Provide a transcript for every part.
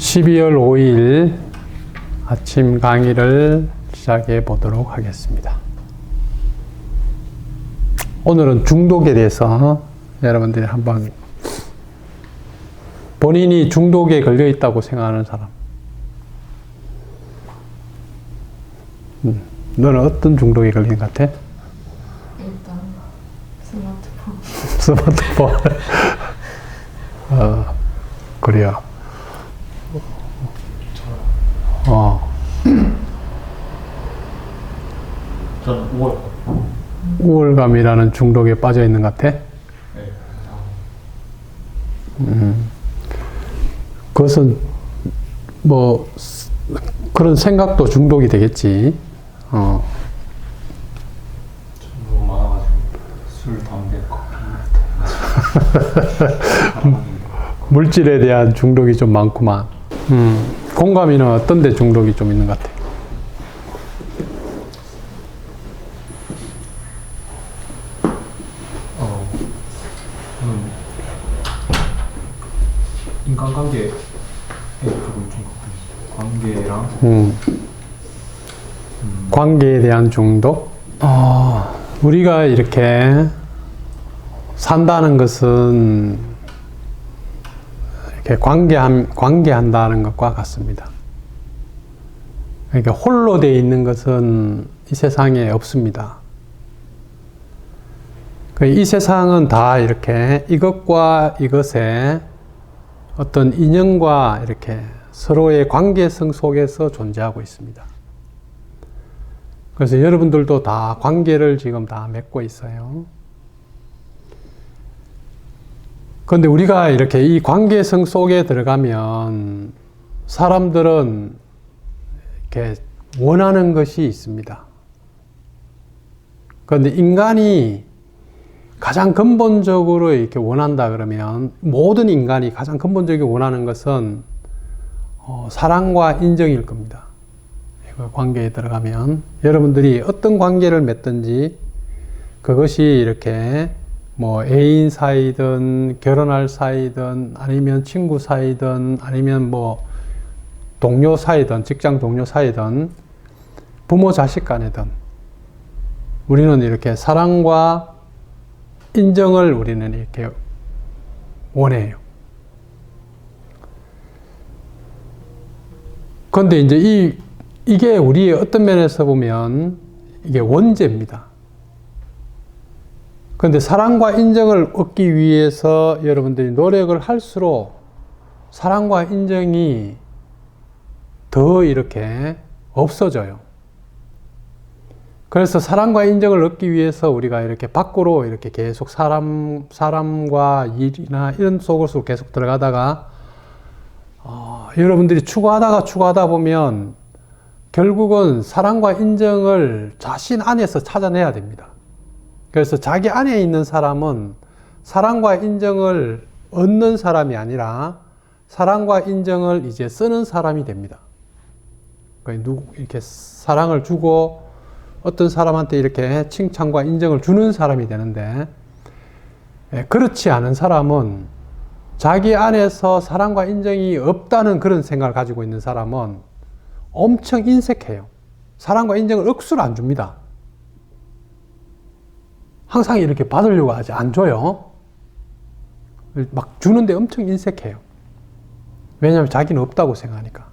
12월 5일 아침 강의를 시작해 보도록 하겠습니다. 오늘은 중독에 대해서 여러분들이 한번 본인이 중독에 걸려 있다고 생각하는 사람, 너는 어떤 중독에 걸린 것 같아? 일단 스마트폰. 그래요. 저는 우울감이라는 중독에 빠져 있는 것 같아? 네. 그것은 뭐 그런 생각도 중독이 되겠지. 너무 많아가지고 술, 담배, 커피 물질에 대한 중독이 좀 많구만. 공감이는 어떤 데 중독이 좀 있는 것 같아? 인간관계에 조금 관계랑 관계에 대한 중독? 우리가 이렇게 산다는 것은 이렇게 관계한다는 것과 같습니다. 그러니까 홀로 되어 있는 것은 이 세상에 없습니다. 이 세상은 다 이렇게 이것과 이것의 어떤 인연과 이렇게 서로의 관계성 속에서 존재하고 있습니다. 그래서 여러분들도 다 관계를 지금 다 맺고 있어요. 그런데 우리가 이렇게 이 관계성 속에 들어가면 사람들은 이렇게 원하는 것이 있습니다. 그런데 인간이 가장 근본적으로 이렇게 원한다 그러면 모든 인간이 가장 근본적으로 원하는 것은 사랑과 인정일 겁니다. 관계에 들어가면 여러분들이 어떤 관계를 맺든지 그것이 이렇게 뭐 애인 사이든 결혼할 사이든 아니면 친구 사이든 아니면 뭐 동료 사이든 직장 동료 사이든 부모 자식 간이든 우리는 이렇게 사랑과 인정을 우리는 이렇게 원해요. 그런데 이제 이게 우리의 어떤 면에서 보면 이게 원죄입니다. 그런데 사랑과 인정을 얻기 위해서 여러분들이 노력을 할수록 사랑과 인정이 더 이렇게 없어져요. 그래서 사랑과 인정을 얻기 위해서 우리가 이렇게 밖으로 이렇게 계속 사람과 일이나 이런 속으로 계속 들어가다가 여러분들이 추구하다 보면 결국은 사랑과 인정을 자신 안에서 찾아내야 됩니다. 그래서 자기 안에 있는 사람은 사랑과 인정을 얻는 사람이 아니라 사랑과 인정을 이제 쓰는 사람이 됩니다. 이렇게 사랑을 주고 어떤 사람한테 이렇게 칭찬과 인정을 주는 사람이 되는데, 그렇지 않은 사람은 자기 안에서 사랑과 인정이 없다는 그런 생각을 가지고 있는 사람은 엄청 인색해요. 사랑과 인정을 억수로 안 줍니다. 항상 이렇게 받으려고 하지 안 줘요. 막 주는데 엄청 인색해요. 왜냐하면 자기는 없다고 생각하니까.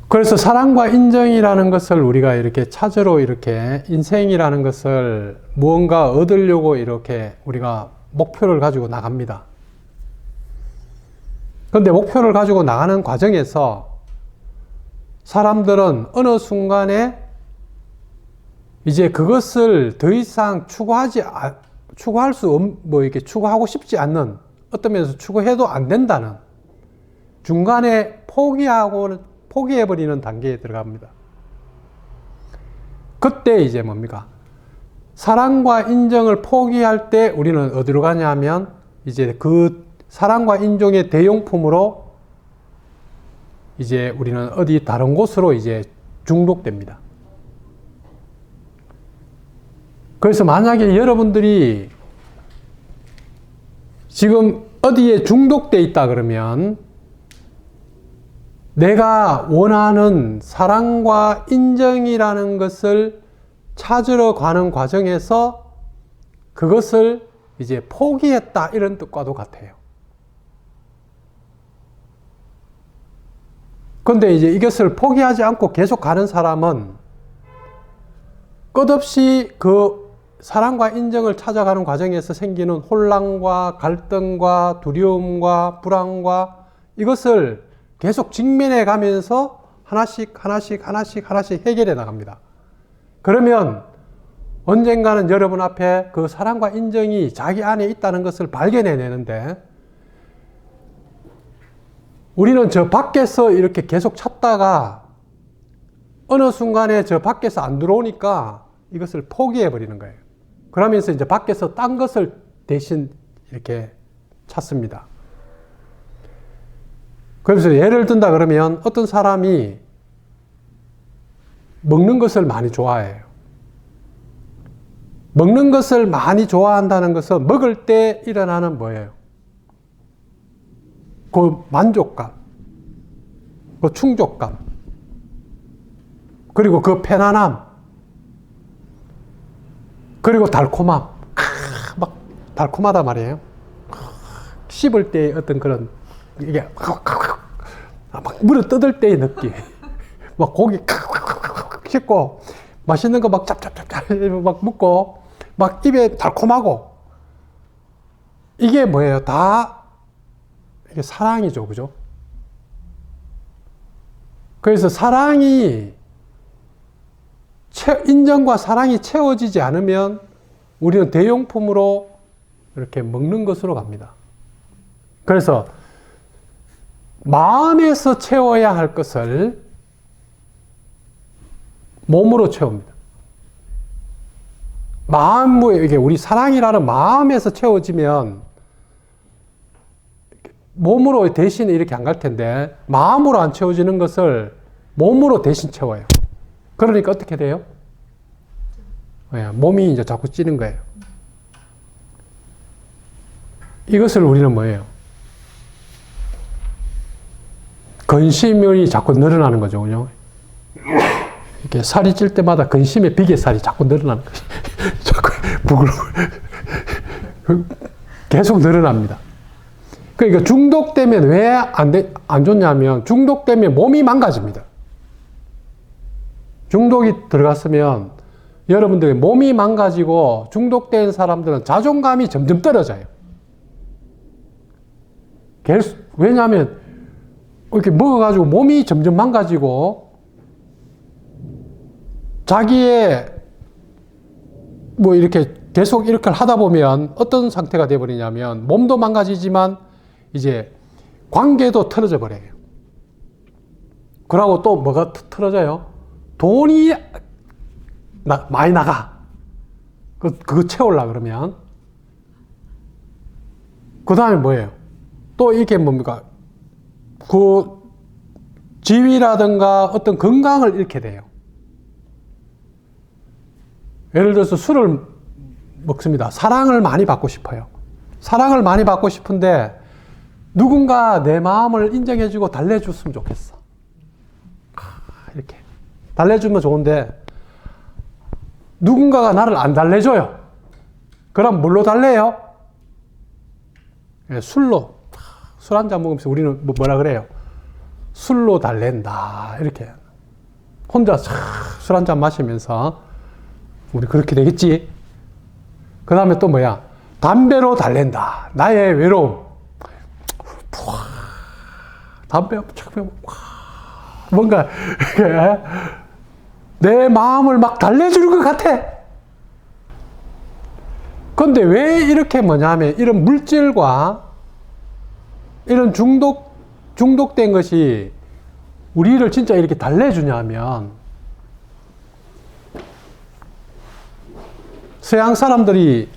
그래서 사랑과 인정이라는 것을 우리가 이렇게 찾으러 이렇게 인생이라는 것을 무언가 얻으려고 이렇게 우리가 목표를 가지고 나갑니다. 그런데 목표를 가지고 나가는 과정에서 사람들은 어느 순간에 이제 그것을 더 이상 추구하고 싶지 않는, 어떤 면에서 추구해도 안 된다는 중간에 포기해버리는 단계에 들어갑니다. 그때 이제 뭡니까? 사랑과 인정을 포기할 때 우리는 어디로 가냐 하면 이제 그 사랑과 인정의 대용품으로 이제 우리는 어디 다른 곳으로 이제 중독됩니다. 그래서 만약에 여러분들이 지금 어디에 중독돼 있다 그러면 내가 원하는 사랑과 인정이라는 것을 찾으러 가는 과정에서 그것을 이제 포기했다 이런 뜻과도 같아요. 근데 이제 이것을 포기하지 않고 계속 가는 사람은 끝없이 그 사랑과 인정을 찾아가는 과정에서 생기는 혼란과 갈등과 두려움과 불안과 이것을 계속 직면해 가면서 하나씩 해결해 나갑니다. 그러면 언젠가는 여러분 앞에 그 사랑과 인정이 자기 안에 있다는 것을 발견해내는데 우리는 저 밖에서 이렇게 계속 찾다가 어느 순간에 저 밖에서 안 들어오니까 이것을 포기해 버리는 거예요. 그러면서 이제 밖에서 딴 것을 대신 이렇게 찾습니다. 그래서 예를 든다 그러면 어떤 사람이 먹는 것을 많이 좋아해요. 먹는 것을 많이 좋아한다는 것은 먹을 때 일어나는 뭐예요? 그 만족감, 그 충족감, 그리고 그 편안함, 그리고 달콤함. 막 달콤하단 말이에요. 씹을 때 어떤 그런 이게 막 물어 뜯을 때의 느낌. 막 고기 씹고 맛있는 거 막 짭짭짭짭 막 먹고 막 입에 달콤하고 이게 뭐예요? 다 이게 사랑이죠, 그죠? 그래서 사랑이 인정과 사랑이 채워지지 않으면 우리는 대용품으로 이렇게 먹는 것으로 갑니다. 그래서 마음에서 채워야 할 것을 몸으로 채웁니다. 이게 우리 사랑이라는 마음에서 채워지면 몸으로 대신 이렇게 안 갈 텐데 마음으로 안 채워지는 것을 몸으로 대신 채워요. 그러니까 어떻게 돼요? 몸이 이제 자꾸 찌는 거예요. 이것을 우리는 뭐예요? 근심이 자꾸 늘어나는 거죠, 그죠? 이렇게 살이 찔 때마다 근심의 비계살이 자꾸 늘어나는 거죠. 자꾸 계속 늘어납니다. 그러니까 중독되면 왜 안 좋냐면 중독되면 몸이 망가집니다. 중독이 들어갔으면 여러분들의 몸이 망가지고 중독된 사람들은 자존감이 점점 떨어져요. 왜냐하면 이렇게 먹어가지고 몸이 점점 망가지고 자기의 뭐 이렇게 계속 이렇게 하다 보면 어떤 상태가 되어버리냐면 몸도 망가지지만 이제 관계도 틀어져 버려요. 그러고 또 뭐가 틀어져요? 돈이 많이 나가. 그거 채우려고 그러면. 그 다음에 뭐예요? 또 이게 뭡니까? 그 지위라든가 어떤 건강을 잃게 돼요. 예를 들어서 술을 먹습니다. 사랑을 많이 받고 싶어요. 사랑을 많이 받고 싶은데 누군가 내 마음을 인정해주고 달래줬으면 좋겠어. 이렇게. 달래주면 좋은데 누군가가 나를 안 달래줘요. 그럼 뭘로 달래요? 술로. 술 한 잔 먹으면서 우리는 뭐라 그래요? 술로 달랜다. 이렇게. 혼자 술 한 잔 마시면서 우리 그렇게 되겠지? 그 다음에 또 뭐야? 담배로 달랜다. 나의 외로움. 담배 뭔가 내 마음을 막 달래주는 것 같아. 근데 왜 이렇게 뭐냐면 이런 물질과 이런 중독된 것이 우리를 진짜 이렇게 달래주냐면 서양 사람들이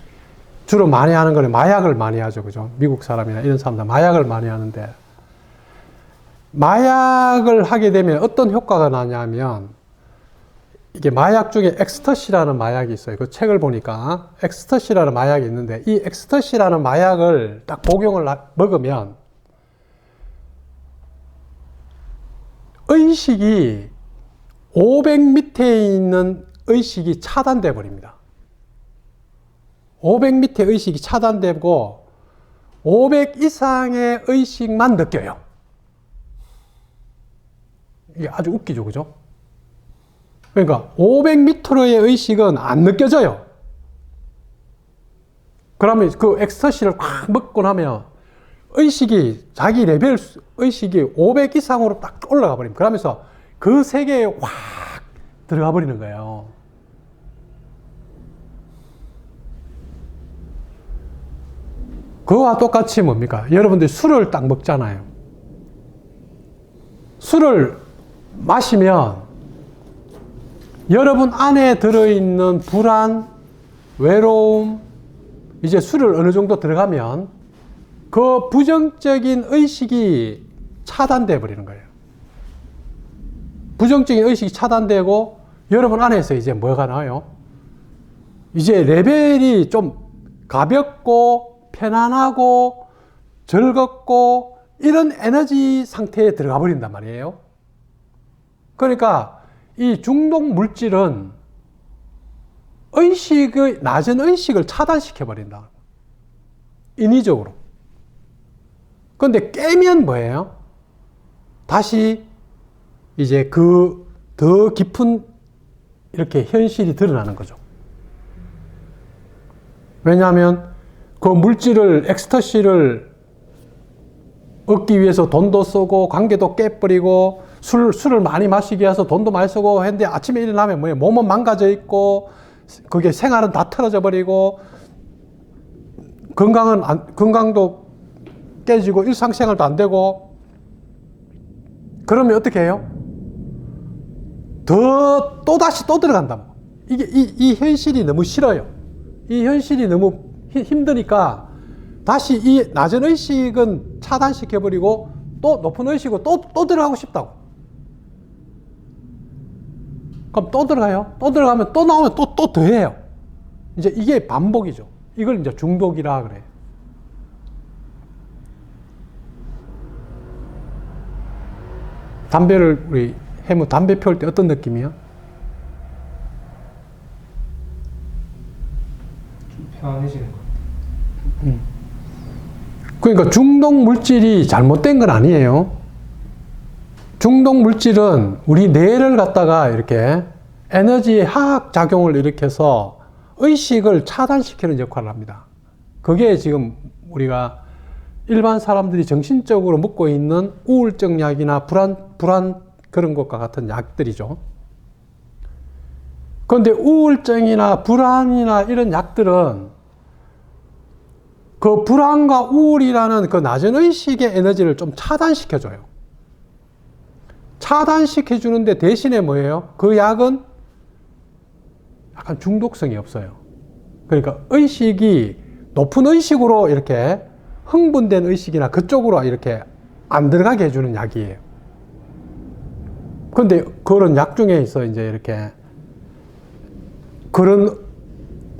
주로 많이 하는 거는 마약을 많이 하죠. 그죠? 미국 사람이나 이런 사람들 마약을 많이 하는데 마약을 하게 되면 어떤 효과가 나냐면 이게 마약 중에 엑스터시라는 마약이 있어요. 그 책을 보니까 엑스터시라는 마약이 있는데 이 엑스터시라는 마약을 딱 복용을 먹으면 의식이 500 밑에 있는 의식이 차단돼 버립니다. 500 밑에 의식이 차단되고 500 이상의 의식만 느껴요. 이게 아주 웃기죠, 그죠? 그러니까 500m의 의식은 안 느껴져요. 그러면 그 엑스터시를 꽉 먹고 나면 의식이 자기 레벨 의식이 500 이상으로 딱 올라가 버립니다. 그러면서 그 세계에 확 들어가 버리는 거예요. 그거와 똑같이 뭡니까? 여러분들이 술을 딱 먹잖아요. 술을 마시면 여러분 안에 들어있는 불안, 외로움, 이제 술을 어느 정도 들어가면 그 부정적인 의식이 차단돼 버리는 거예요. 부정적인 의식이 차단되고 여러분 안에서 이제 뭐가 나와요? 이제 레벨이 좀 가볍고 편안하고 즐겁고 이런 에너지 상태에 들어가 버린단 말이에요. 그러니까 이 중독 물질은 의식의, 낮은 의식을 차단시켜 버린다. 인위적으로. 그런데 깨면 뭐예요? 다시 이제 그 더 깊은 이렇게 현실이 드러나는 거죠. 왜냐하면 그 물질을, 엑스터시를 얻기 위해서 돈도 쓰고 관계도 깨버리고 술을 많이 마시기 위해서 돈도 많이 쓰고 했는데 아침에 일어나면 뭐예요? 몸은 망가져 있고 그게 생활은 다 틀어져 버리고 건강도 깨지고 일상생활도 안 되고 그러면 어떻게 해요? 또다시 또 들어간다. 이게 이 현실이 너무 싫어요. 이 현실이 너무 힘드니까 다시 이 낮은 의식은 차단시켜버리고 또 높은 의식으로 또 들어가고 싶다고. 그럼 또 들어가요. 또 들어가면 또 나오면 또 더해요. 이제 이게 반복이죠. 이걸 이제 중독이라 그래요. 담배를 우리 해무 담배 피울 때 어떤 느낌이야? 좀 편안해지는 것 같아요. 그러니까 중독 물질이 잘못된 건 아니에요. 중독 물질은 우리 뇌를 갖다가 이렇게 에너지의 화학 작용을 일으켜서 의식을 차단시키는 역할을 합니다. 그게 지금 우리가 일반 사람들이 정신적으로 먹고 있는 우울증 약이나 불안 그런 것과 같은 약들이죠. 그런데 우울증이나 불안이나 이런 약들은 그 불안과 우울이라는 그 낮은 의식의 에너지를 좀 차단시켜줘요. 차단시켜주는데 대신에 뭐예요? 그 약은 약간 중독성이 없어요. 그러니까 의식이 높은 의식으로 이렇게 흥분된 의식이나 그쪽으로 이렇게 안 들어가게 해주는 약이에요. 그런데 그런 약 중에 있어 이제 이렇게 그런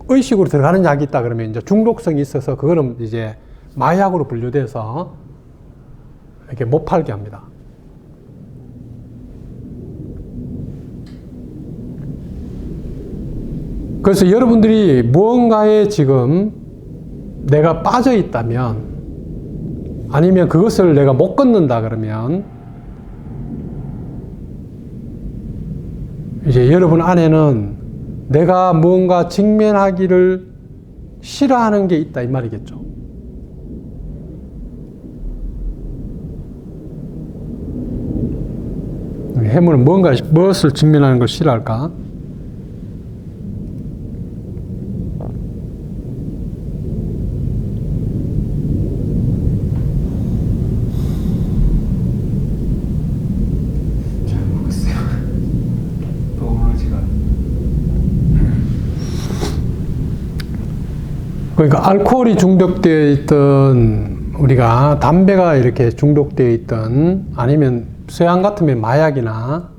의식으로 들어가는 약이 있다 그러면 이제 중독성이 있어서 그거는 이제 마약으로 분류돼서 이렇게 못 팔게 합니다. 그래서 여러분들이 무언가에 지금 내가 빠져 있다면 아니면 그것을 내가 못 끊는다 그러면 이제 여러분 안에는 내가 무언가 직면하기를 싫어하는 게 있다 이 말이겠죠. 해물은 무엇을 직면하는 걸 싫어할까? 그러니까 알코올이 중독되어 있던 우리가 담배가 이렇게 중독되어 있던 아니면 서양 같으면 마약이나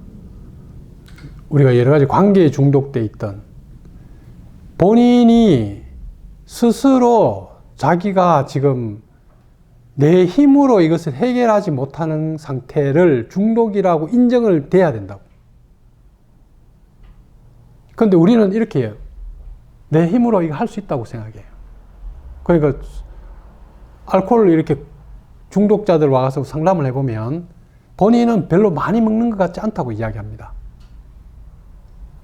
우리가 여러 가지 관계에 중독돼 있던 본인이 스스로 자기가 지금 내 힘으로 이것을 해결하지 못하는 상태를 중독이라고 인정을 돼야 된다고. 그런데 우리는 이렇게 해요. 내 힘으로 이거 할 수 있다고 생각해요. 그러니까 알코올을 이렇게 중독자들 와서 상담을 해보면 본인은 별로 많이 먹는 것 같지 않다고 이야기합니다.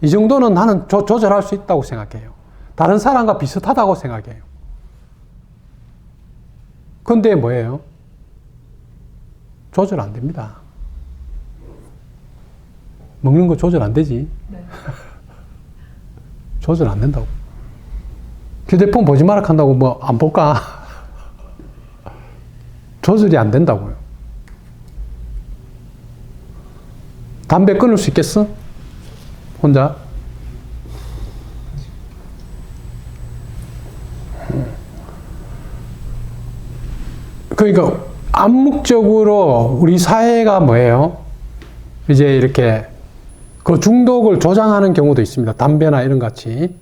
이 정도는 나는 조절할 수 있다고 생각해요. 다른 사람과 비슷하다고 생각해요. 근데 뭐예요? 조절 안 됩니다. 먹는 거 조절 안 되지? 네. 조절 안 된다고. 휴대폰 보지 마라 한다고 뭐 안 볼까? 조절이 안 된다고요. 담배 끊을 수 있겠어? 혼자? 그러니까 암묵적으로 우리 사회가 뭐예요? 이제 이렇게 그 중독을 조장하는 경우도 있습니다. 담배나 이런 같이.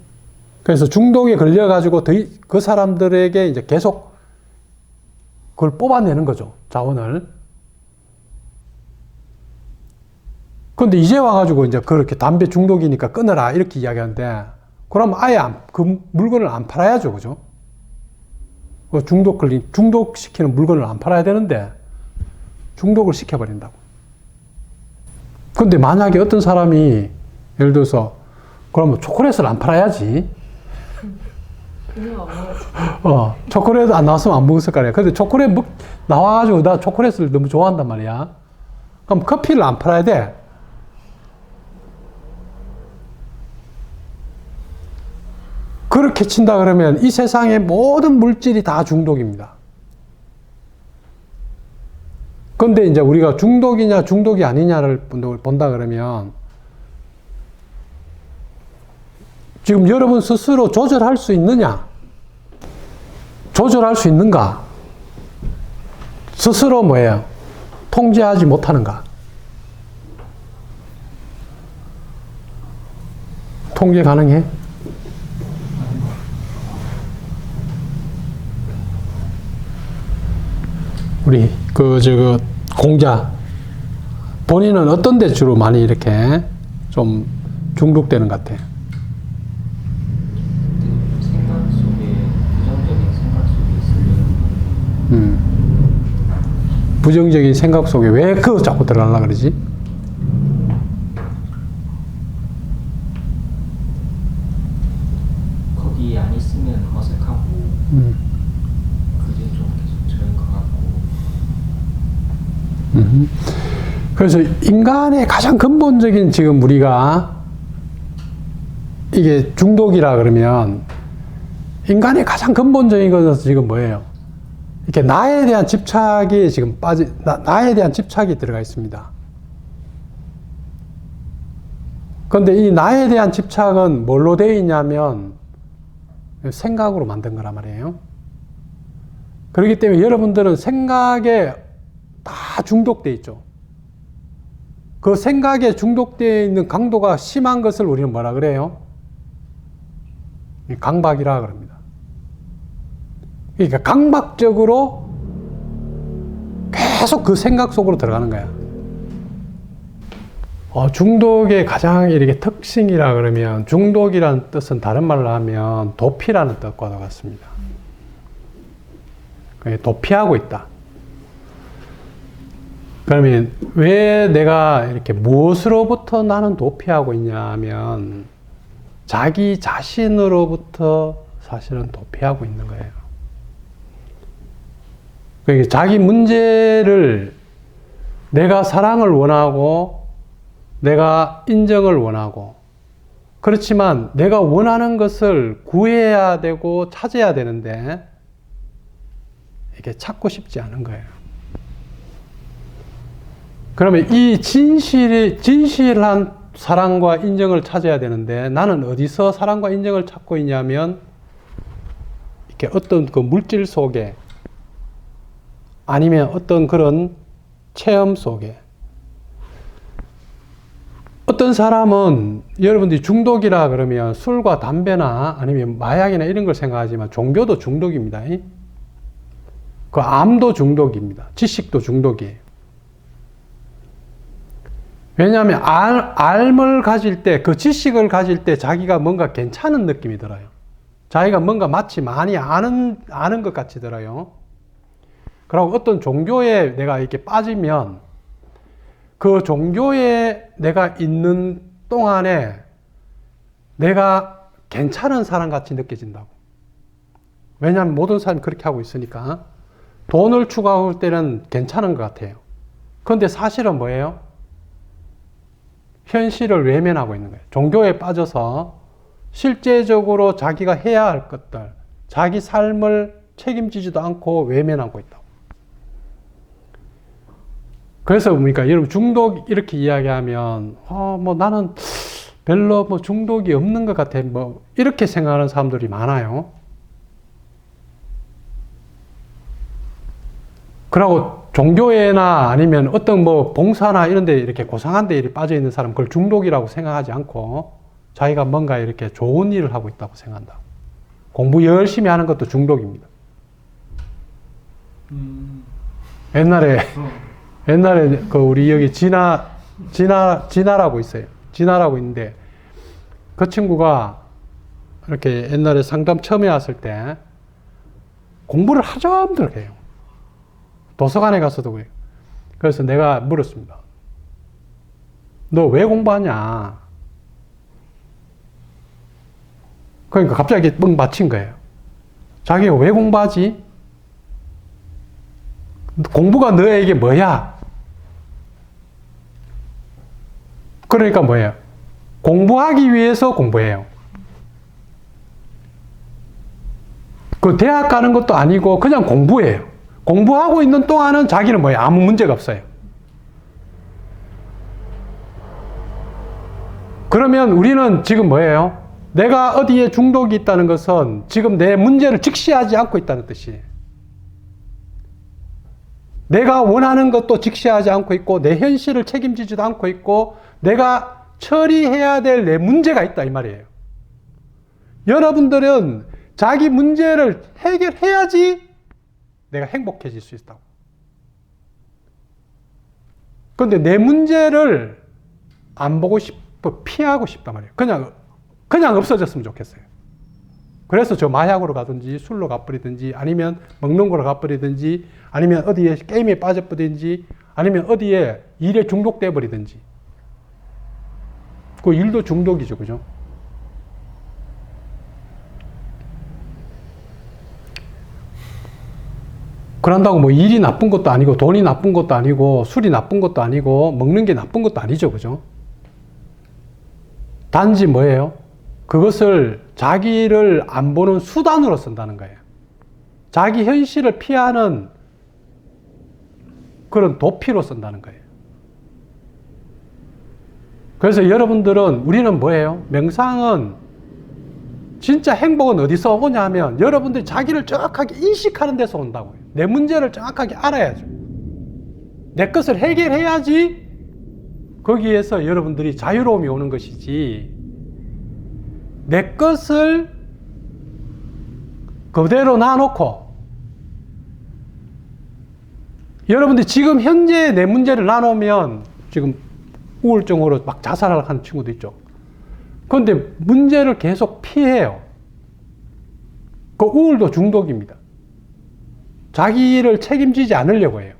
그래서 중독에 걸려가지고 그 사람들에게 이제 계속 그걸 뽑아내는 거죠. 자원을. 그런데 이제 와가지고 이제 그렇게 담배 중독이니까 끊어라 이렇게 이야기하는데 그럼 아예 그 물건을 안 팔아야죠. 그죠? 중독시키는 물건을 안 팔아야 되는데 중독을 시켜버린다고. 근데 만약에 어떤 사람이 예를 들어서 그러면 초콜릿을 안 팔아야지. 초콜릿 안 나왔으면 안 먹었을 거 아니야. 근데 초콜릿 나와가지고 나 초콜릿을 너무 좋아한단 말이야. 그럼 커피를 안 팔아야 돼. 그렇게 친다 그러면 이 세상의 모든 물질이 다 중독입니다. 근데 이제 우리가 중독이냐 중독이 아니냐를 본다 그러면 지금 여러분 스스로 조절할 수 있느냐? 조절할 수 있는가? 스스로 뭐예요? 통제하지 못하는가? 통제 가능해? 우리 공자 본인은 어떤 데 주로 많이 이렇게 좀 중독되는 것 같아? 생각 속에 부정적인 생각 속에 있으면 부정적인 생각 속에 왜 그거 자꾸 들어가려고 그러지? 거기 안 있으면 어색하고 그게 좀 계속 저인 것 같고. 그래서 인간의 가장 근본적인 지금 우리가 이게 중독이라 그러면 인간의 가장 근본적인 것은 지금 뭐예요? 이렇게 나에 대한 집착이 지금 나에 대한 집착이 들어가 있습니다. 그런데 이 나에 대한 집착은 뭘로 되어 있냐면 생각으로 만든 거란 말이에요. 그렇기 때문에 여러분들은 생각에 다 중독되어 있죠. 그 생각에 중독되어 있는 강도가 심한 것을 우리는 뭐라 그래요? 강박이라 그럽니다. 그러니까 강박적으로 계속 그 생각 속으로 들어가는 거야. 중독의 가장 이렇게 특징이라 그러면 중독이라는 뜻은 다른 말로 하면 도피라는 뜻과도 같습니다. 도피하고 있다. 그러면 왜 내가 이렇게 무엇으로부터 나는 도피하고 있냐 하면 자기 자신으로부터 사실은 도피하고 있는 거예요. 그러니까 자기 문제를 내가 사랑을 원하고 내가 인정을 원하고 그렇지만 내가 원하는 것을 구해야 되고 찾아야 되는데 이게 찾고 싶지 않은 거예요. 그러면 이 진실한 사랑과 인정을 찾아야 되는데 나는 어디서 사랑과 인정을 찾고 있냐면 이렇게 어떤 그 물질 속에 아니면 어떤 그런 체험 속에 어떤 사람은 여러분들이 중독이라 그러면 술과 담배나 아니면 마약이나 이런 걸 생각하지만 종교도 중독입니다. 그 암도 중독입니다. 지식도 중독이에요. 왜냐하면 알을 가질 때, 그 지식을 가질 때 자기가 뭔가 괜찮은 느낌이 들어요. 자기가 뭔가 마치 많이 아는 것 같이 들어요. 그리고 어떤 종교에 내가 이렇게 빠지면 그 종교에 내가 있는 동안에 내가 괜찮은 사람 같이 느껴진다고. 왜냐하면 모든 사람이 그렇게 하고 있으니까. 돈을 추구할 때는 괜찮은 것 같아요. 그런데 사실은 뭐예요? 현실을 외면하고 있는 거예요. 종교에 빠져서 실제적으로 자기가 해야 할 것들, 자기 삶을 책임지지도 않고 외면하고 있다고. 그래서 그러니까 여러분 중독 이렇게 이야기하면 뭐 나는 별로 뭐 중독이 없는 것 같아. 뭐 이렇게 생각하는 사람들이 많아요. 그러고 종교회나 아니면 어떤 뭐 봉사나 이런 데 이렇게 고상한 데 빠져 있는 사람 그걸 중독이라고 생각하지 않고 자기가 뭔가 이렇게 좋은 일을 하고 있다고 생각한다. 공부 열심히 하는 것도 중독입니다. 옛날에 그 우리 여기 진아라고 있어요. 진아라고 있는데 그 친구가 이렇게 옛날에 상담 처음에 왔을 때 공부를 하점들 해요. 도서관에 가서도 그래요. 그래서 내가 물었습니다. 너 왜 공부하냐? 그러니까 갑자기 뻥 맞힌 거예요. 자기가 왜 공부하지? 공부가 너에게 뭐야? 그러니까 뭐예요? 공부하기 위해서 공부해요. 그 대학 가는 것도 아니고 그냥 공부해요. 공부하고 있는 동안은 자기는 뭐예요? 아무 문제가 없어요. 그러면 우리는 지금 뭐예요? 내가 어디에 중독이 있다는 것은 지금 내 문제를 직시하지 않고 있다는 뜻이에요. 내가 원하는 것도 직시하지 않고 있고 내 현실을 책임지지도 않고 있고 내가 처리해야 될 내 문제가 있다 이 말이에요. 여러분들은 자기 문제를 해결해야지 내가 행복해질 수 있다고. 그런데 내 문제를 안 보고 싶어, 피하고 싶단 말이에요. 그냥 없어졌으면 좋겠어요. 그래서 저 마약으로 가든지 술로 가버리든지 아니면 먹는 거로 가버리든지 아니면 어디에 게임에 빠져버리든지 아니면 어디에 일에 중독돼 버리든지. 그 일도 중독이죠, 그죠? 그런다고 뭐 일이 나쁜 것도 아니고 돈이 나쁜 것도 아니고 술이 나쁜 것도 아니고 먹는 게 나쁜 것도 아니죠, 그죠? 단지 뭐예요? 그것을 자기를 안 보는 수단으로 쓴다는 거예요. 자기 현실을 피하는 그런 도피로 쓴다는 거예요. 그래서 여러분들은 우리는 뭐예요? 명상은 진짜 행복은 어디서 오냐 하면 여러분들이 자기를 정확하게 인식하는 데서 온다고요. 내 문제를 정확하게 알아야죠. 내 것을 해결해야지 거기에서 여러분들이 자유로움이 오는 것이지 내 것을 그대로 놔놓고 여러분들이 지금 현재 내 문제를 놔놓으면 지금 우울증으로 막 자살을 하는 친구도 있죠. 그런데 문제를 계속 피해요. 그 우울도 중독입니다. 자기를 책임지지 않으려고 해요.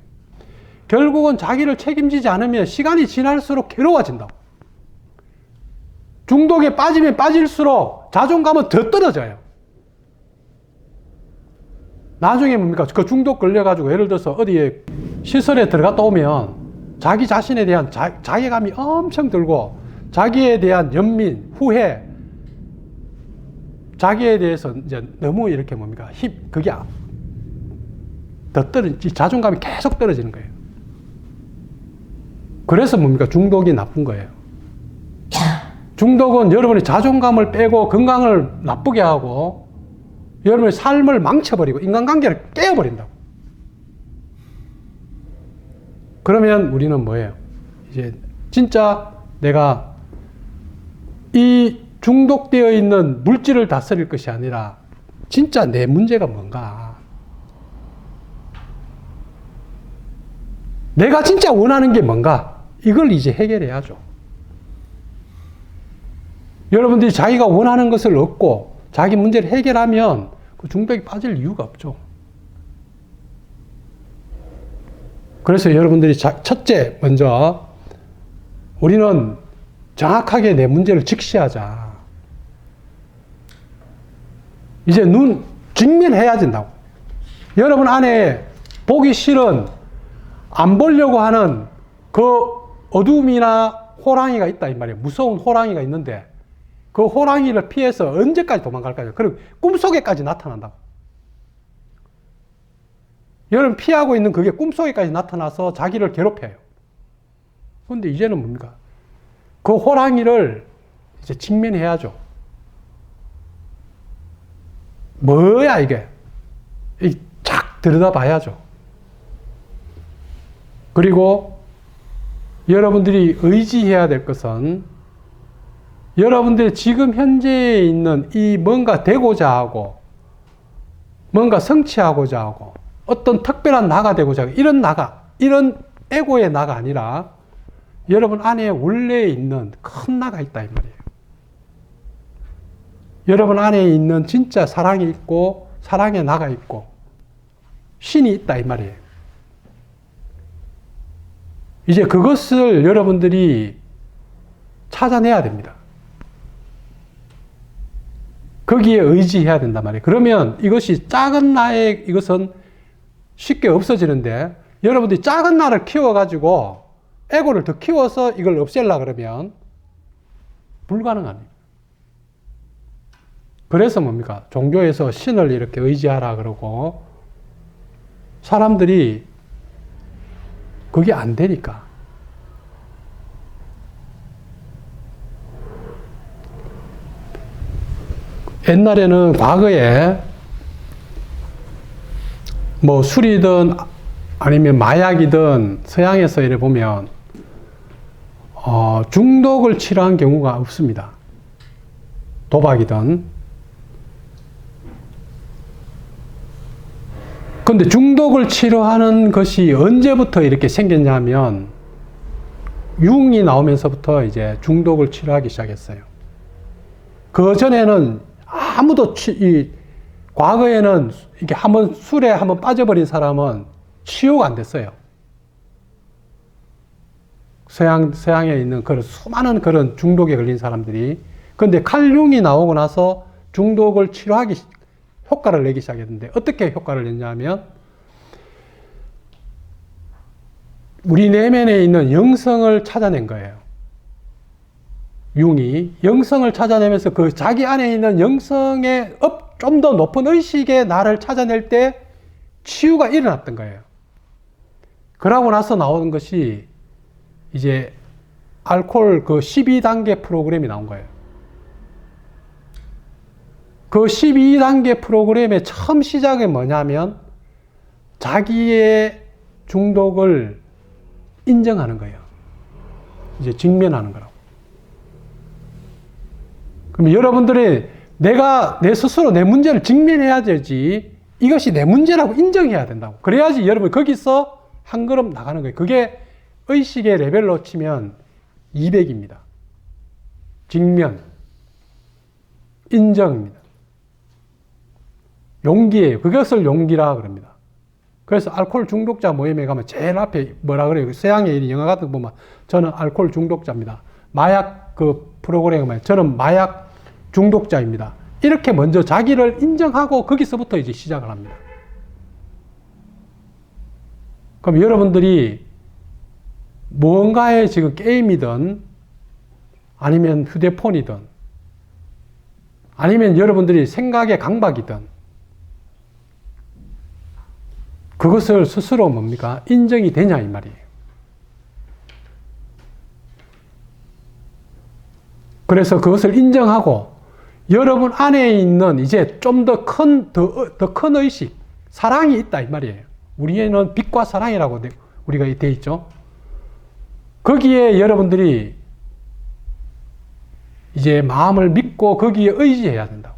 결국은 자기를 책임지지 않으면 시간이 지날수록 괴로워진다고. 중독에 빠지면 빠질수록 자존감은 더 떨어져요. 나중에 뭡니까? 그 중독 걸려가지고 예를 들어서 어디에 시설에 들어갔다 오면 자기 자신에 대한 자괴감이 엄청 들고 자기에 대한 연민, 후회, 자기에 대해서 이제 너무 이렇게 뭡니까? 그게 더 자존감이 계속 떨어지는 거예요. 그래서 뭡니까? 중독이 나쁜 거예요. 중독은 여러분의 자존감을 빼고 건강을 나쁘게 하고 여러분의 삶을 망쳐버리고 인간관계를 깨어버린다고. 그러면 우리는 뭐예요? 이제 진짜 내가 이 중독되어 있는 물질을 다스릴 것이 아니라 진짜 내 문제가 뭔가, 내가 진짜 원하는 게 뭔가, 이걸 이제 해결해야죠. 여러분들이 자기가 원하는 것을 얻고 자기 문제를 해결하면 그 중독이 빠질 이유가 없죠. 그래서 여러분들이 첫째, 먼저 우리는 정확하게 내 문제를 직시하자. 이제 직면해야 된다고. 여러분 안에 보기 싫은, 안 보려고 하는 그 어둠이나 호랑이가 있다 이 말이에요. 무서운 호랑이가 있는데 그 호랑이를 피해서 언제까지 도망갈까요? 그리고 꿈속에까지 나타난다고. 여러분 피하고 있는 그게 꿈속에까지 나타나서 자기를 괴롭혀요. 그런데 이제는 뭡니까? 그 호랑이를 이제 직면해야죠. 뭐야 이게? 쫙 들여다봐야죠. 그리고 여러분들이 의지해야 될 것은 여러분들이 지금 현재에 있는 이 뭔가 되고자 하고 뭔가 성취하고자 하고 어떤 특별한 나가 되고자 하고 이런 에고의 나가 아니라 여러분 안에 원래 있는 큰 나가 있다 이 말이에요. 여러분 안에 있는 진짜 사랑이 있고 사랑의 나가 있고 신이 있다 이 말이에요. 이제 그것을 여러분들이 찾아내야 됩니다. 거기에 의지해야 된단 말이에요. 그러면 이것이 작은 나의 이것은 쉽게 없어지는데 여러분들이 작은 나를 키워가지고 에고를 더 키워서 이걸 없애려고 그러면 불가능합니다. 그래서 뭡니까? 종교에서 신을 이렇게 의지하라 그러고 사람들이 그게 안 되니까. 옛날에는 과거에 뭐 술이든 아니면 마약이든 서양에서 이래 보면 중독을 치료한 경우가 없습니다. 도박이든. 그런데 중독을 치료하는 것이 언제부터 이렇게 생겼냐면 융이 나오면서부터 이제 중독을 치료하기 시작했어요. 그 전에는 아무도 과거에는 이렇게 술에 한번 빠져버린 사람은 치유가 안 됐어요. 서양에 있는 그런 수많은 그런 중독에 걸린 사람들이. 그런데 칼융이 나오고 나서 중독을 치료하기 효과를 내기 시작했는데 어떻게 효과를 냈냐면 우리 내면에 있는 영성을 찾아낸 거예요. 융이 영성을 찾아내면서 그 자기 안에 있는 영성의 좀 더 높은 의식의 나를 찾아낼 때 치유가 일어났던 거예요. 그러고 나서 나오는 것이 이제 알코올 그 12단계 프로그램이 나온 거예요. 그 12단계 프로그램의 처음 시작이 뭐냐면 자기의 중독을 인정하는 거예요. 이제 직면하는 거라고. 그럼 여러분들이 내가 내 스스로 내 문제를 직면해야 되지 이것이 내 문제라고 인정해야 된다고. 그래야지 여러분 거기서 한 걸음 나가는 거예요. 그게 의식의 레벨로 치면 200입니다. 직면, 인정입니다. 용기예요. 그것을 용기라 그럽니다. 그래서 알코올 중독자 모임에 가면 제일 앞에 뭐라 그래요? 서양의 영화 같은 거 보면 저는 알코올 중독자입니다. 마약 그 프로그램에 가면 저는 마약 중독자입니다. 이렇게 먼저 자기를 인정하고 거기서부터 이제 시작을 합니다. 그럼 여러분들이 무언가에 지금 게임이든 아니면 휴대폰이든 아니면 여러분들이 생각의 강박이든 그것을 스스로 뭡니까? 인정이 되냐 이 말이에요. 그래서 그것을 인정하고 여러분 안에 있는 이제 좀 더 큰 의식, 사랑이 있다 이 말이에요. 우리에는 빛과 사랑이라고 우리가 돼 있죠. 거기에 여러분들이 이제 마음을 믿고 거기에 의지해야 된다고.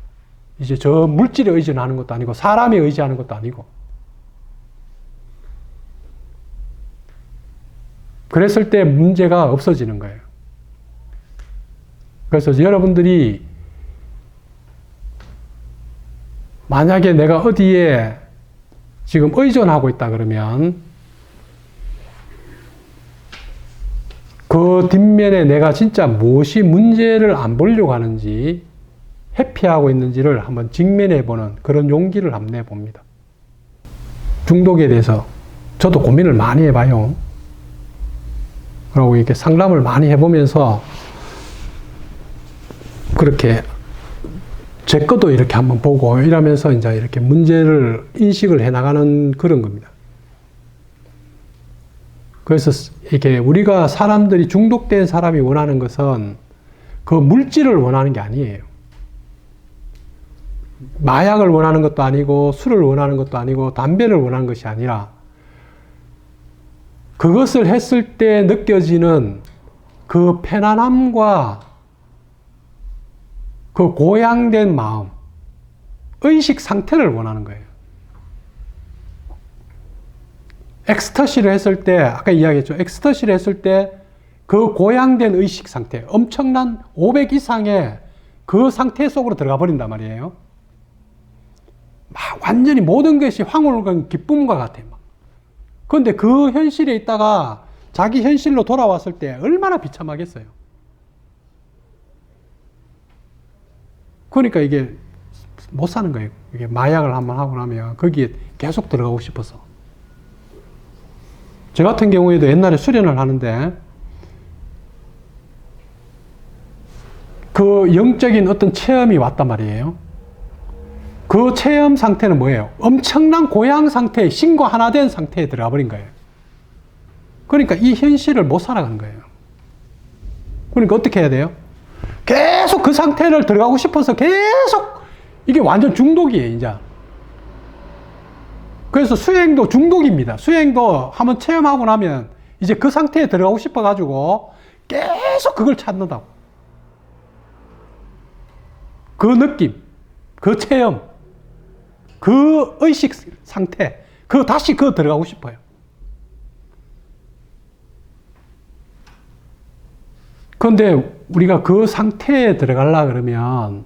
이제 저 물질에 의존하는 것도 아니고 사람에 의지하는 것도 아니고. 그랬을 때 문제가 없어지는 거예요. 그래서 여러분들이 만약에 내가 어디에 지금 의존하고 있다 그러면 그 뒷면에 내가 진짜 무엇이 문제를 안 보려고 하는지 회피하고 있는지를 한번 직면해 보는 그런 용기를 한번 내봅니다. 중독에 대해서 저도 고민을 많이 해봐요. 그리고 이렇게 상담을 많이 해보면서 그렇게 제 것도 이렇게 한번 보고 이러면서 이제 이렇게 문제를 인식을 해나가는 그런 겁니다. 그래서 이게 우리가 사람들이 중독된 사람이 원하는 것은 그 물질을 원하는 게 아니에요. 마약을 원하는 것도 아니고 술을 원하는 것도 아니고 담배를 원하는 것이 아니라 그것을 했을 때 느껴지는 그 편안함과 그 고양된 마음, 의식 상태를 원하는 거예요. 엑스터시를 했을 때, 아까 이야기했죠. 엑스터시를 했을 때 그 고양된 의식 상태, 엄청난 500 이상의 그 상태 속으로 들어가 버린단 말이에요. 막 완전히 모든 것이 황홀한 기쁨과 같아요. 그런데 그 현실에 있다가 자기 현실로 돌아왔을 때 얼마나 비참하겠어요. 그러니까 이게 못 사는 거예요. 이게 마약을 한번 하고 나면 거기에 계속 들어가고 싶어서. 저 같은 경우에도 옛날에 수련을 하는데 그 영적인 어떤 체험이 왔단 말이에요. 그 체험 상태는 뭐예요? 엄청난 고양 상태에 신과 하나 된 상태에 들어가 버린 거예요. 그러니까 이 현실을 못 살아가는 거예요. 그러니까 어떻게 해야 돼요? 계속 그 상태를 들어가고 싶어서 계속 이게 완전 중독이에요, 이제. 그래서 수행도 중독입니다. 수행도 한번 체험하고 나면 이제 그 상태에 들어가고 싶어가지고 계속 그걸 찾는다고. 그 느낌, 그 체험, 그 의식 상태, 다시 들어가고 싶어요. 그런데 우리가 그 상태에 들어가려 그러면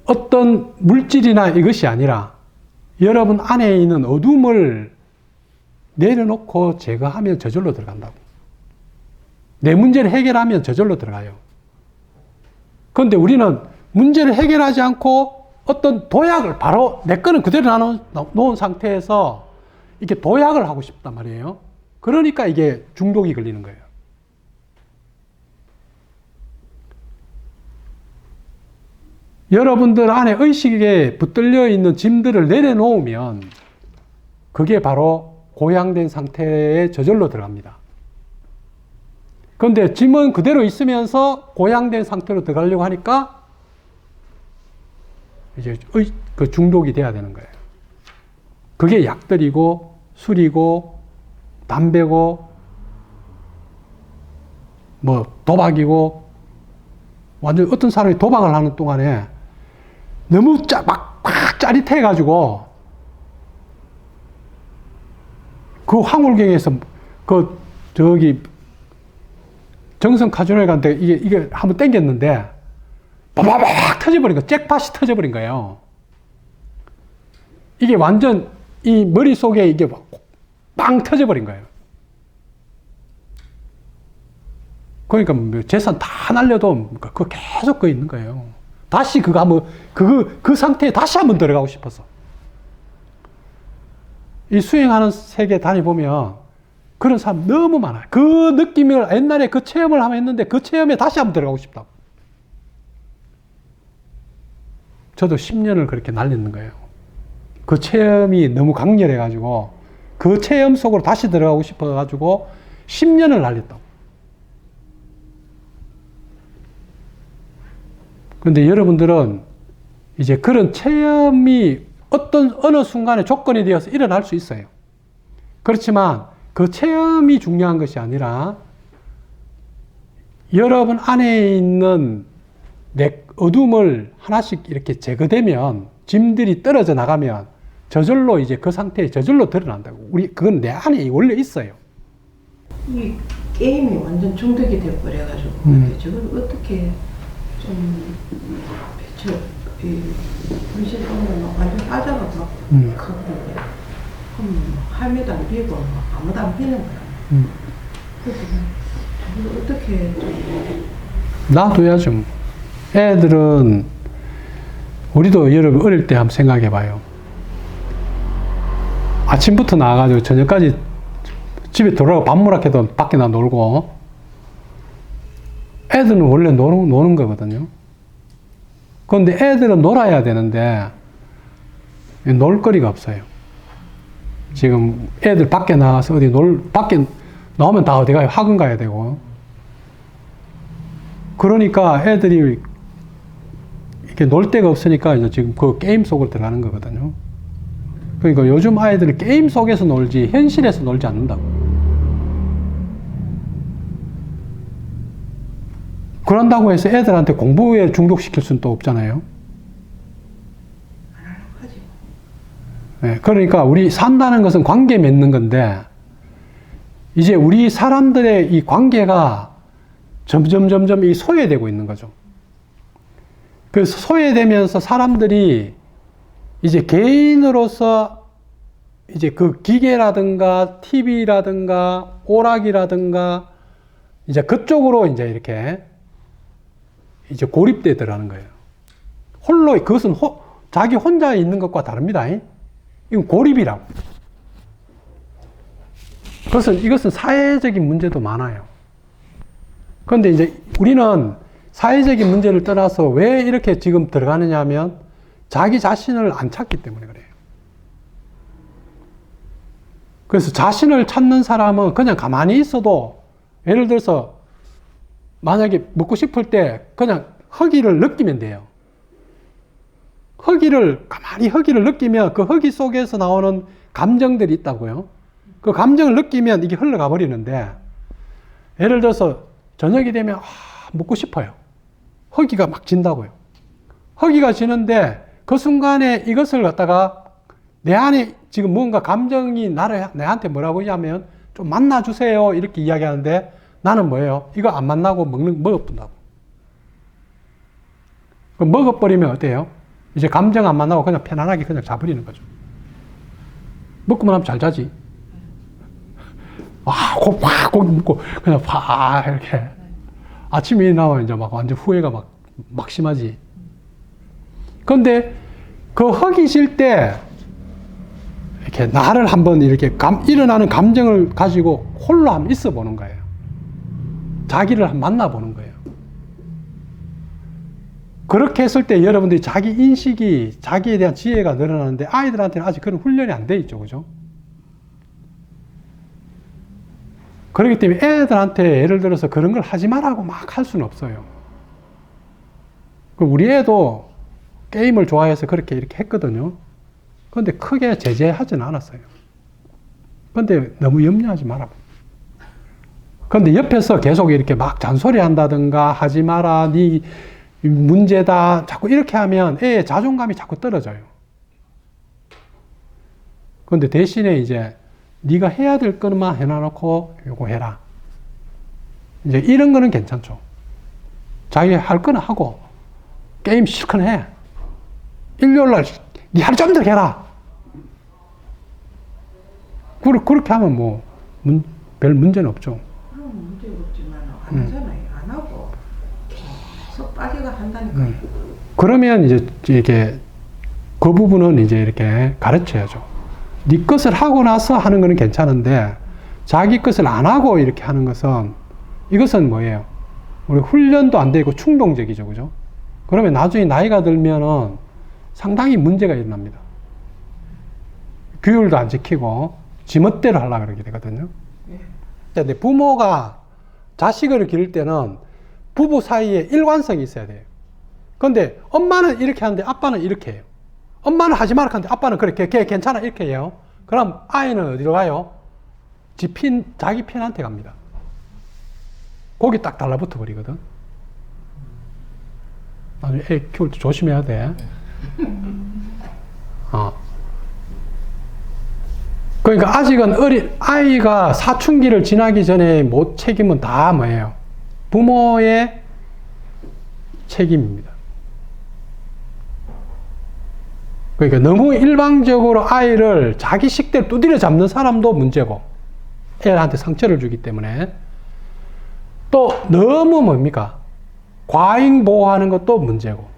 어떤 물질이나 이것이 아니라 여러분 안에 있는 어둠을 내려놓고 제거하면 저절로 들어간다고. 내 문제를 해결하면 저절로 들어가요. 그런데 우리는 문제를 해결하지 않고 어떤 도약을 바로 내 거는 그대로 놓은 상태에서 이렇게 도약을 하고 싶단 말이에요. 그러니까 이게 중독이 걸리는 거예요. 여러분들 안에 의식에 붙들려 있는 짐들을 내려놓으면 그게 바로 고양된 상태에 저절로 들어갑니다. 그런데 짐은 그대로 있으면서 고양된 상태로 들어가려고 하니까 이제 그 중독이 돼야 되는 거예요. 그게 약들이고 술이고 담배고 뭐 도박이고 완전 어떤 사람이 도박을 하는 동안에 너무 막 짜릿해가지고 그 황홀경에서 저기 정성 카지노에 이게 한번 땡겼는데 바바박 터져버린 거예요. 잭팟이 터져버린 거예요. 이게 완전 이 머릿속에 이게 빵 터져버린 거예요. 그러니까 뭐 재산 다 날려도 그거 계속 그 있는 거예요. 다시 그거 한번 그 상태에 다시 한번 들어가고 싶어서. 이 수행하는 세계 다니보면 그런 사람 너무 많아요. 그 느낌을 옛날에 그 체험을 한번 했는데 그 체험에 다시 한번 들어가고 싶다고. 저도 10년을 그렇게 날렸는 거예요. 그 체험이 너무 강렬해가지고 그 체험 속으로 다시 들어가고 싶어가지고 10년을 날렸다고. 그런데 여러분들은 이제 그런 체험이 어느 순간에 조건이 되어서 일어날 수 있어요. 그렇지만 그 체험이 중요한 것이 아니라 여러분 안에 있는 어둠을 하나씩 이렇게 제거되면, 짐들이 떨어져 나가면 저절로 이제 그 상태에 저절로 드러난다고. 그건 내 안에 원래 있어요. 이 게임이 완전 중독이 돼버려가지고 저걸 어떻게 좀 분실 오면 완전 빠져가서 가거든요. 그럼 할매도 안 비고 아무도 안 비는 거야. 그래서 저걸 어떻게 좀 놔둬야죠. 애들은, 우리도 여러분 어릴 때 한번 생각해 봐요. 아침부터 나와가지고 저녁까지 집에 돌아가 밥 먹으라 해도 밖에 나 놀고, 애들은 원래 노는 거거든요. 그런데 애들은 놀아야 되는데 놀 거리가 없어요. 지금 애들 밖에 나가서 밖에 나오면 다 어디 가요? 학원 가야 되고. 그러니까 애들이 이렇게 놀 데가 없으니까 이제 지금 그 게임 속으로 들어가는 거거든요. 그러니까 요즘 아이들은 게임 속에서 놀지 현실에서 놀지 않는다고. 그런다고 해서 애들한테 공부에 중독시킬 수는 또 없잖아요. 안 하려고 하지. 네, 그러니까 우리 산다는 것은 관계 맺는 건데, 이제 우리 사람들의 이 관계가 점점 이 소외되고 있는 거죠. 그래서 소외되면서 사람들이 이제 개인으로서 이제 그 기계라든가 TV라든가 오락이라든가 이제 그쪽으로 이제 이렇게 이제 고립되더라는 거예요. 그것은 자기 혼자 있는 것과 다릅니다. 이건 고립이라고. 이것은 사회적인 문제도 많아요. 그런데 이제 우리는 사회적인 문제를 떠나서 왜 이렇게 지금 들어가느냐 하면 자기 자신을 안 찾기 때문에 그래요. 그래서 자신을 찾는 사람은 그냥 가만히 있어도, 예를 들어서 만약에 먹고 싶을 때 그냥 허기를 느끼면 돼요. 가만히 허기를 느끼면 그 허기 속에서 나오는 감정들이 있다고요. 그 감정을 느끼면 이게 흘러가 버리는데, 예를 들어서 저녁이 되면 먹고 싶어요. 허기가 막 진다고요. 허기가 지는데 그 순간에 이것을 갖다가 내 안에 지금 뭔가 감정이 내한테 뭐라고 하냐면 좀 만나주세요 이렇게 이야기하는데, 나는 뭐예요? 이거 안 만나고 먹어본다고. 그럼 먹어버리면 어때요? 이제 감정 안 만나고 그냥 편안하게 그냥 자버리는 거죠. 먹고만 하면 잘 자지. 고기 먹고 그냥 이렇게. 아침에 일어나면 이제 막 완전 후회가 막 심하지. 그런데 그 허기 질 때 이렇게 나를 한번 이렇게 일어나는 감정을 가지고 홀로 한번 있어 보는 거예요. 자기를 한번 만나보는 거예요. 그렇게 했을 때 여러분들이 자기 인식이, 자기에 대한 지혜가 늘어나는데, 아이들한테는 아직 그런 훈련이 안 돼 있죠. 그죠? 그렇기 때문에 애들한테 예를 들어서 그런 걸 하지 말라고 막 할 수는 없어요. 우리 애도 게임을 좋아해서 그렇게 이렇게 했거든요. 그런데 크게 제재하지는 않았어요. 그런데 너무 염려하지 마라. 그런데 옆에서 계속 이렇게 막 잔소리 한다든가 하지 마라, 네 문제다, 자꾸 이렇게 하면 애의 자존감이 자꾸 떨어져요. 그런데 대신에 이제 네가 해야 될 것만 해놔놓고 요거 해라. 이제 이런 거는 괜찮죠. 자기 할 거는 하고 게임 실컷 해. 일요일날 네 하루 좀 더 해라. 그렇게 하면 뭐 별 문제는 없죠. 그런 문제가 없지만 안 하잖아요. 안 하고 계속 빠져가 한다니까요. 그러면 이제 이렇게 그 부분은 이제 이렇게 가르쳐야죠. 네 것을 하고 나서 하는 거는 괜찮은데, 자기 것을 안 하고 이렇게 하는 것은, 이것은 뭐예요? 우리 훈련도 안 되고 충동적이죠. 그죠? 그러면 나중에 나이가 들면은 상당히 문제가 일어납니다. 규율도 안 지키고 지멋대로 하려고 그러게 되거든요. 근데 부모가 자식을 기를 때는 부부 사이에 일관성이 있어야 돼요. 그런데 엄마는 이렇게 하는데 아빠는 이렇게 해요. 엄마는 하지 말라 하는데 아빠는 그렇게 걔 괜찮아 이렇게 해요. 그럼 아이는 어디로 가요? 자기 편한테 갑니다. 거기 딱 달라붙어 버리거든. 나중에 애 키울 때 조심해야 돼. 그러니까 아직은 아이가 사춘기를 지나기 전에 책임은 다 뭐예요? 부모의 책임입니다. 그러니까 너무 일방적으로 아이를 자기 식대로 두드려 잡는 사람도 문제고, 애한테 상처를 주기 때문에, 또 너무 뭡니까? 과잉 보호하는 것도 문제고.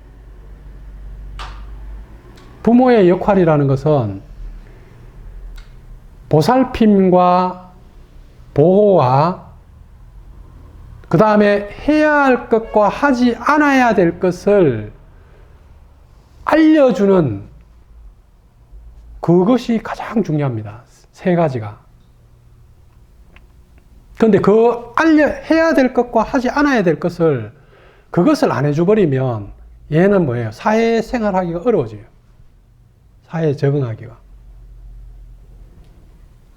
부모의 역할이라는 것은 보살핌과 보호와 그 다음에 해야 할 것과 하지 않아야 될 것을 알려주는 그것이 가장 중요합니다. 세 가지가. 그런데 해야 될 것과 하지 않아야 될 것을 그것을 안 해줘버리면 얘는 뭐예요? 사회생활하기가 어려워져요. 사회에 적응하기가.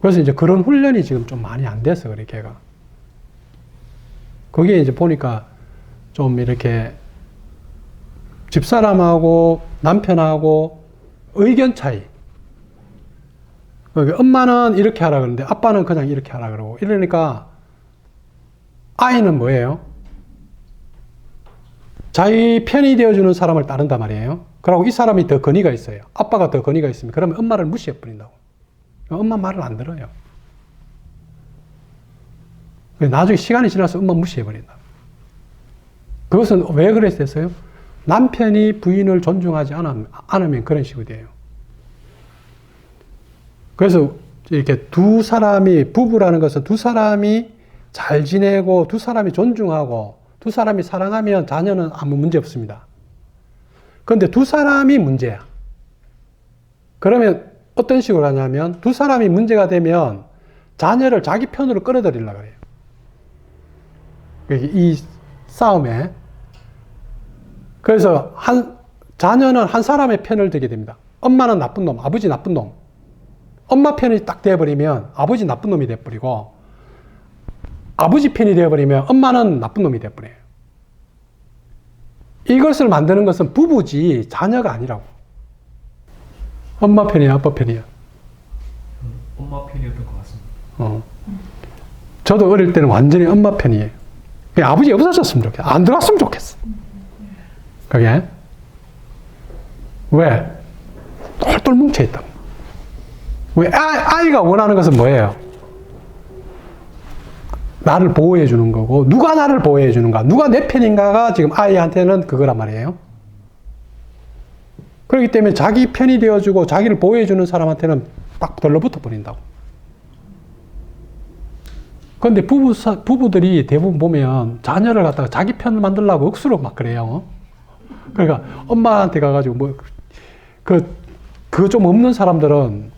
그래서 이제 그런 훈련이 지금 좀 많이 안 돼서 그래, 걔가. 거기에 이제 보니까 좀 이렇게 집사람하고 남편하고 의견 차이. 그러니까 엄마는 이렇게 하라 그러는데 아빠는 그냥 이렇게 하라 그러고 이러니까 아이는 뭐예요? 자기 편이 되어주는 사람을 따른단 말이에요. 그리고 이 사람이 더 권위가 있어요. 아빠가 더 권위가 있으면 그러면 엄마를 무시해버린다고. 엄마 말을 안 들어요. 나중에 시간이 지나서 엄마 무시해버린다. 그것은 왜 그랬어요? 남편이 부인을 존중하지 않으면 그런 식으로 돼요. 그래서 이렇게 두 사람이, 부부라는 것은 두 사람이 잘 지내고 두 사람이 존중하고 두 사람이 사랑하면 자녀는 아무 문제 없습니다. 그런데 두 사람이 문제야. 그러면 어떤 식으로 하냐면 두 사람이 문제가 되면 자녀를 자기 편으로 끌어들이려고 그래요. 이 싸움에. 그래서 자녀는 한 사람의 편을 들게 됩니다. 엄마는 나쁜 놈, 아버지 나쁜 놈. 엄마 편이 딱 되어버리면 아버지 나쁜 놈이 되어버리고 아버지 편이 되어버리면 엄마는 나쁜 놈이 되어버려요. 이것을 만드는 것은 부부지 자녀가 아니라고. 엄마 편이야, 아빠 편이야? 엄마 편이었던 것 같습니다. 저도 어릴 때는 완전히 엄마 편이에요. 그냥 아버지 없어졌으면 좋겠어. 안 들어왔으면 좋겠어. 그게 왜? 똘똘 뭉쳐있다. 왜? 아이가 원하는 것은 뭐예요? 나를 보호해 주는 거고, 누가 나를 보호해 주는가, 누가 내 편인가가 지금 아이한테는 그거란 말이에요. 그렇기 때문에 자기 편이 되어주고 자기를 보호해 주는 사람한테는 딱 들러붙어 버린다고. 그런데 부부들이 대부분 보면 자녀를 갖다가 자기 편을 만들려고 억수로 막 그래요. 그러니까 엄마한테 가가지고 그거 좀 없는 사람들은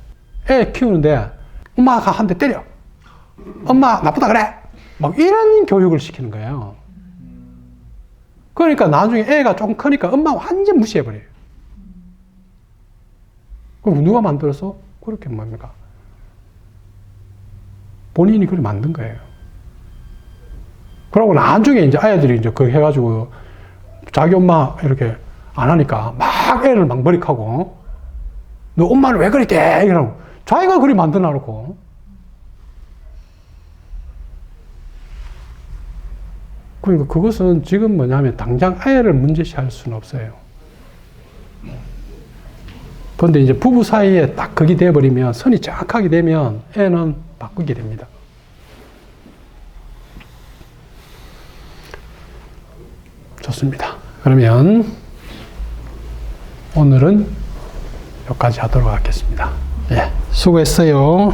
애 키우는데 엄마가 한 대 때려. 엄마 나쁘다 그래. 막 이런 교육을 시키는 거예요. 그러니까 나중에 애가 조금 크니까 엄마 완전 무시해버려요. 그럼 누가 만들어서 그렇게 뭡니까? 본인이 그걸 만든 거예요. 그러고 나중에 이제 아이들이 이제 그거 해가지고 자기 엄마 이렇게 안 하니까 막 애를 막 머리카고 너 엄마는 왜 그랬대? 이러고 자기가 그리 만들어 놓고. 그러니까 그것은 지금 뭐냐면 당장 아이를 문제시할 수는 없어요. 그런데 이제 부부 사이에 딱 그게 돼버리면, 선이 정확하게 되면 애는 바꾸게 됩니다. 좋습니다. 그러면 오늘은 여기까지 하도록 하겠습니다. 예, 수고했어요.